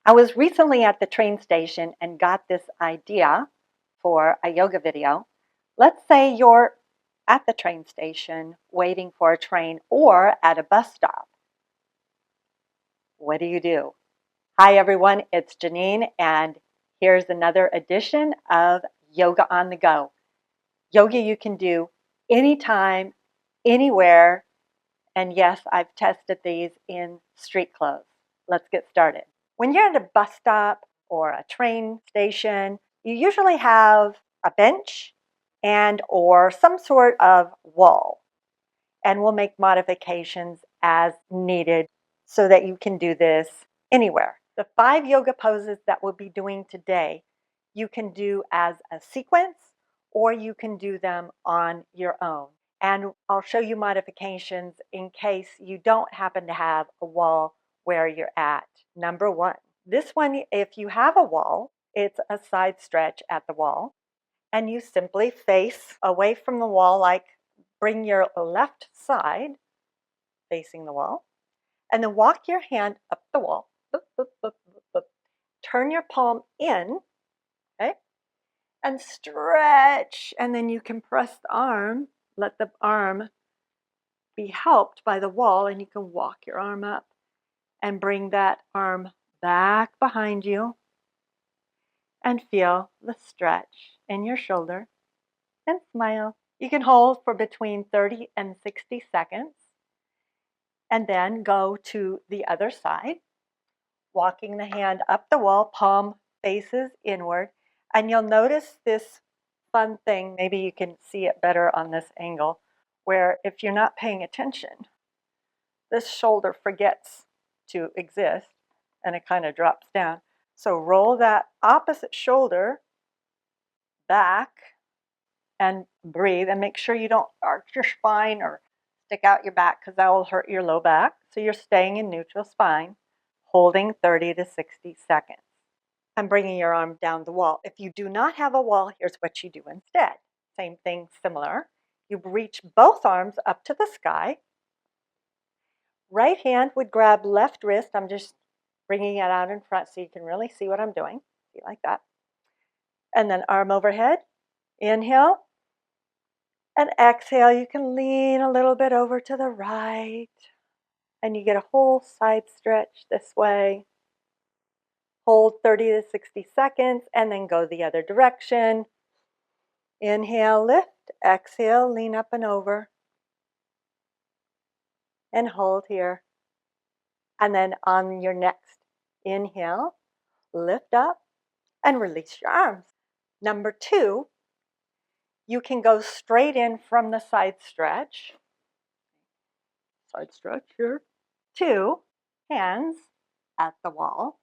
I was recently at the train station and got this idea for a yoga video. Let's say you're at the train station waiting for a train or at a bus stop. What do you do? Hi everyone, it's Genene, and here's another edition of Yoga on the Go. Yoga you can do anytime, anywhere, and yes, I've tested these in street clothes. Let's get started. When you're at a bus stop or a train station, you usually have a bench and or some sort of wall. And we'll make modifications as needed so that you can do this anywhere. The 5 yoga poses that we'll be doing today, you can do as a sequence or you can do them on your own. And I'll show you modifications in case you don't happen to have a wall where you're at. Number 1. This one, if you have a wall, it's a side stretch at the wall. And you simply face away from the wall, like bring your left side facing the wall. And then walk your hand up the wall. Boop, boop, boop, boop, boop. Turn your palm in, okay? And stretch. And then you can press the arm. Let the arm be helped by the wall, and you can walk your arm up and bring that arm back behind you and feel the stretch in your shoulder and smile. You can hold for between 30 and 60 seconds and then go to the other side, walking the hand up the wall, palm faces inward, and you'll notice this fun thing. Maybe you can see it better on this angle, where if you're not paying attention, this shoulder forgets to exist and it kind of drops down. So roll that opposite shoulder back and breathe, and make sure you don't arch your spine or stick out your back because that will hurt your low back. So you're staying in neutral spine, holding 30 to 60 seconds. And bringing your arm down the wall. If you do not have a wall, here's what you do instead. Same thing, similar. You reach both arms up to the sky. Right hand would grab left wrist. I'm just bringing it out in front so you can really see what I'm doing. See, like that. And then arm overhead. Inhale. And exhale. You can lean a little bit over to the right. And you get a whole side stretch this way. Hold 30 to 60 seconds and then go the other direction. Inhale, lift. Exhale, lean up and over. And hold here. And then on your next inhale, lift up and release your arms. Number 2, you can go straight in from the side stretch. Side stretch here. 2 hands at the wall.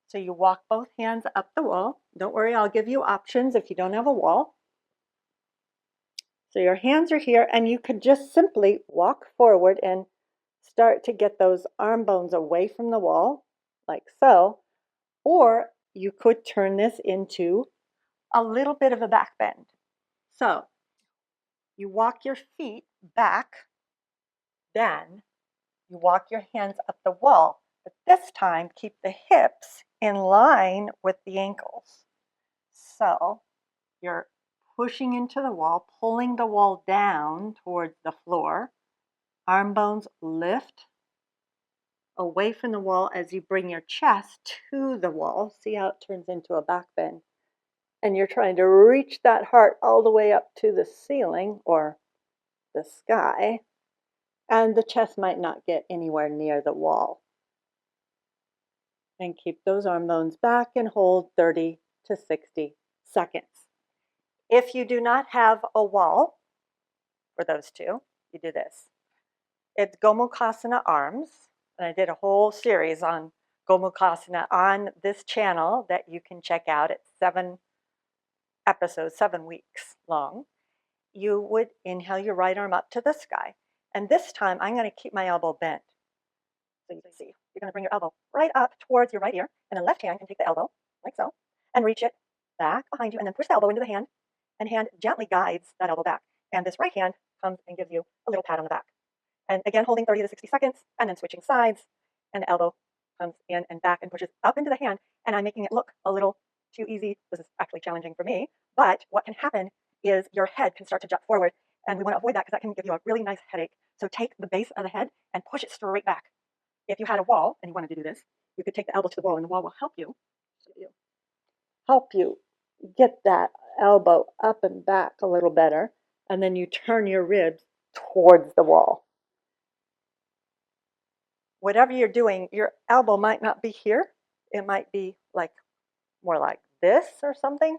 So you walk both hands up the wall. Don't worry, I'll give you options if you don't have a wall. So your hands are here, and you could just simply walk forward and start to get those arm bones away from the wall, like so. Or you could turn this into a little bit of a back bend. So you walk your feet back, then you walk your hands up the wall. But this time, keep the hips in line with the ankles. So you're pushing into the wall, pulling the wall down towards the floor. Arm bones lift away from the wall as you bring your chest to the wall. See how it turns into a back bend? And you're trying to reach that heart all the way up to the ceiling or the sky. And the chest might not get anywhere near the wall. And keep those arm bones back and hold 30 to 60 seconds. If you do not have a wall for those two, you do this. It's Gomukhasana arms. And I did a whole series on Gomukhasana on this channel that you can check out. It's 7 episodes, 7 weeks long. You would inhale your right arm up to the sky. And this time, I'm going to keep my elbow bent. So you can see, you're going to bring your elbow right up towards your right ear, and then left hand can take the elbow, like so, and reach it back behind you, and then push the elbow into the hand, and hand gently guides that elbow back. And this right hand comes and gives you a little pat on the back. And again, holding 30 to 60 seconds, and then switching sides, and the elbow comes in and back and pushes up into the hand, and I'm making it look a little too easy. This is actually challenging for me, but what can happen is your head can start to jut forward, and we want to avoid that because that can give you a really nice headache. So take the base of the head and push it straight back. If you had a wall and you wanted to do this, you could take the elbow to the wall, and the wall will help you get that elbow up and back a little better, and then you turn your ribs towards the wall. Whatever you're doing, your elbow might not be here. It might be like more like this or something.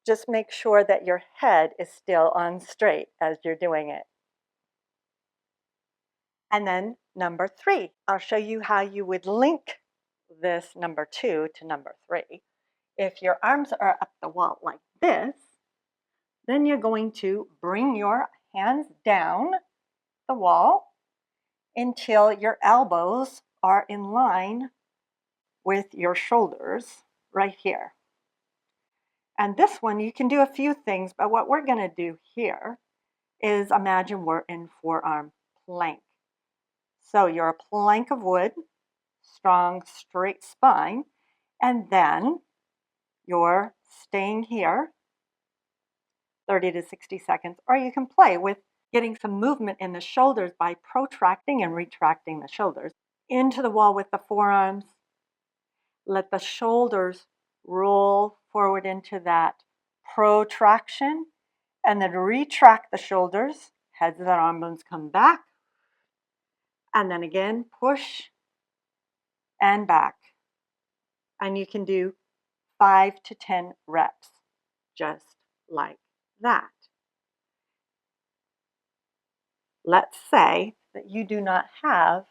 Just make sure that your head is still on straight as you're doing it. And then number 3, I'll show you how you would link this number 2 to number 3. If your arms are up the wall like this, then you're going to bring your hands down the wall until your elbows are in line with your shoulders right here. And this one, you can do a few things, but what we're going to do here is imagine we're in forearm plank. So you're a plank of wood, strong, straight spine, and then you're staying here 30 to 60 seconds, or you can play with getting some movement in the shoulders by protracting and retracting the shoulders into the wall with the forearms. Let the shoulders roll forward into that protraction, and then retract the shoulders. Heads and arm bones come back, and then again push and back. And you can do 5 to 10 reps just like that. Let's say that you do not have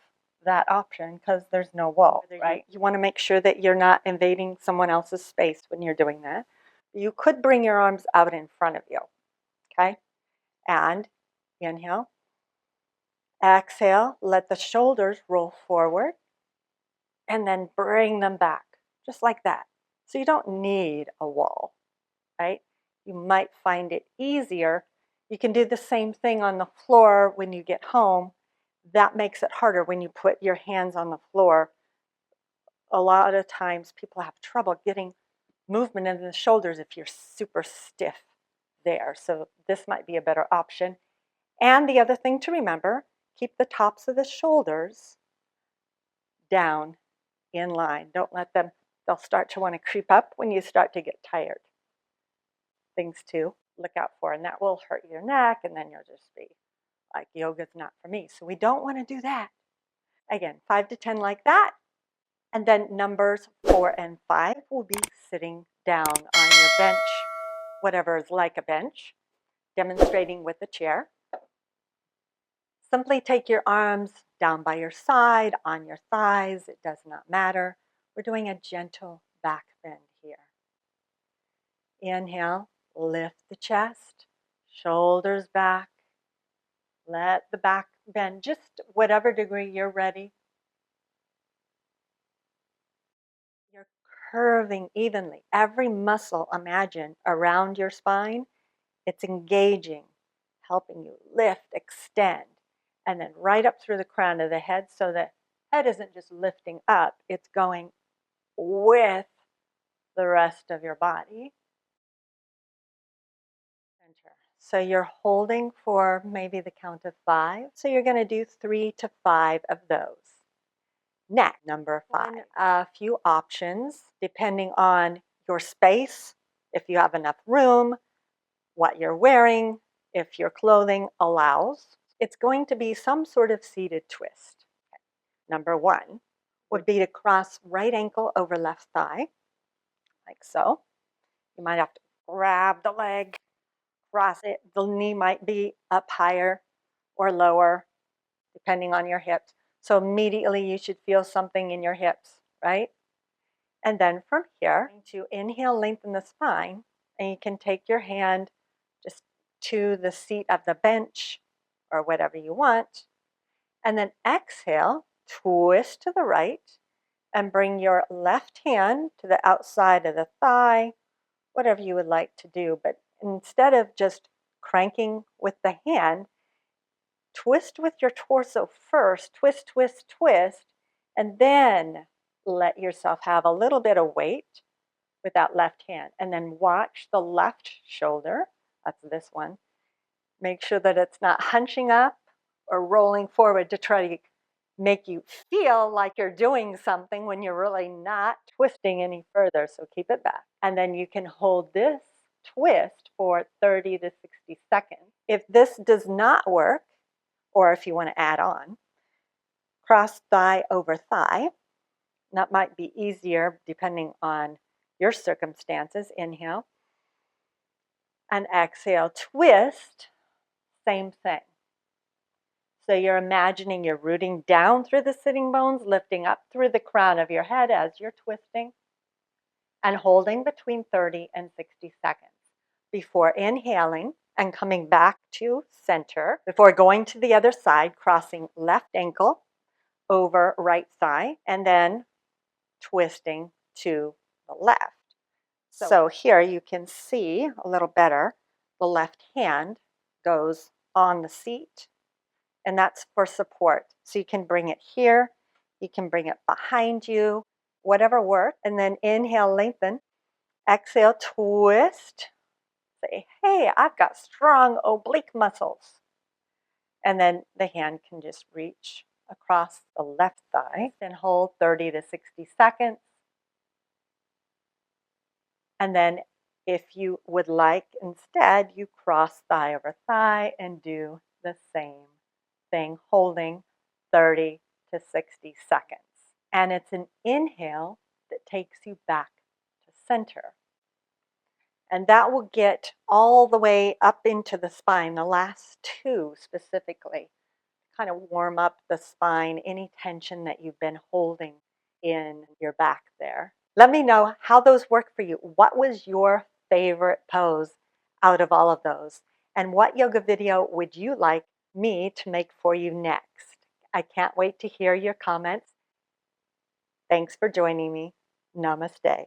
that option because there's no wall, right? You want to make sure that you're not invading someone else's space when you're doing that. You could bring your arms out in front of you, okay? And inhale, exhale, let the shoulders roll forward, and then bring them back, just like that. So you don't need a wall, right? You might find it easier. You can do the same thing on the floor when you get home. That makes it harder when you put your hands on the floor. A lot of times people have trouble getting movement in the shoulders if you're super stiff there. So this might be a better option. And the other thing to remember, keep the tops of the shoulders down in line. Don't let them, they'll start to want to creep up when you start to get tired. Things to look out for, and that will hurt your neck, and then you'll just be like, yoga's not for me. So we don't want to do that. Again, 5 to 10 like that. And then numbers 4 and 5 will be sitting down on your bench, whatever is like a bench, demonstrating with a chair. Simply take your arms down by your side, on your thighs. It does not matter. We're doing a gentle back bend here. Inhale, lift the chest, shoulders back. Let the back bend, just whatever degree you're ready. You're curving evenly. Every muscle, imagine, around your spine, it's engaging, helping you lift, extend, and then right up through the crown of the head so the head isn't just lifting up, it's going with the rest of your body. Center. So you're holding for maybe the count of 5. So you're going to do 3 to 5 of those. Next, number 5. A few options depending on your space, if you have enough room, what you're wearing, if your clothing allows. It's going to be some sort of seated twist. Okay. Number 1 would be to cross right ankle over left thigh, like so. You might have to grab the leg, cross it. The knee might be up higher or lower, depending on your hips. So immediately you should feel something in your hips, right? And then from here, to inhale, lengthen the spine, and you can take your hand just to the seat of the bench or whatever you want. And then exhale, twist to the right, and bring your left hand to the outside of the thigh, whatever you would like to do. But instead of just cranking with the hand, twist with your torso first, twist, twist, twist, and then let yourself have a little bit of weight with that left hand. And then watch the left shoulder. That's this one. Make sure that it's not hunching up or rolling forward to try to make you feel like you're doing something when you're really not twisting any further. So keep it back. And then you can hold this twist for 30 to 60 seconds. If this does not work, or if you want to add on, cross thigh over thigh. That might be easier depending on your circumstances. Inhale and exhale, twist, same thing. So you're imagining you're rooting down through the sitting bones, lifting up through the crown of your head as you're twisting, and holding between 30 and 60 seconds before inhaling and coming back to center, before going to the other side, crossing left ankle over right thigh, and then twisting to the left. So here you can see a little better. The left hand goes on the seat, and that's for support. So you can bring it here, you can bring it behind you, whatever works. And then inhale, lengthen. Exhale, twist. Say, hey, I've got strong oblique muscles. And then the hand can just reach across the left thigh and hold 30 to 60 seconds. And then if you would like, instead, you cross thigh over thigh and do the same thing, holding 30 to 60 seconds. And it's an inhale that takes you back to center. And that will get all the way up into the spine, the last two specifically, kind of warm up the spine, any tension that you've been holding in your back there. Let me know how those work for you. What was your favorite pose out of all of those? And what yoga video would you like me to make for you next? I can't wait to hear your comments. Thanks for joining me. Namaste.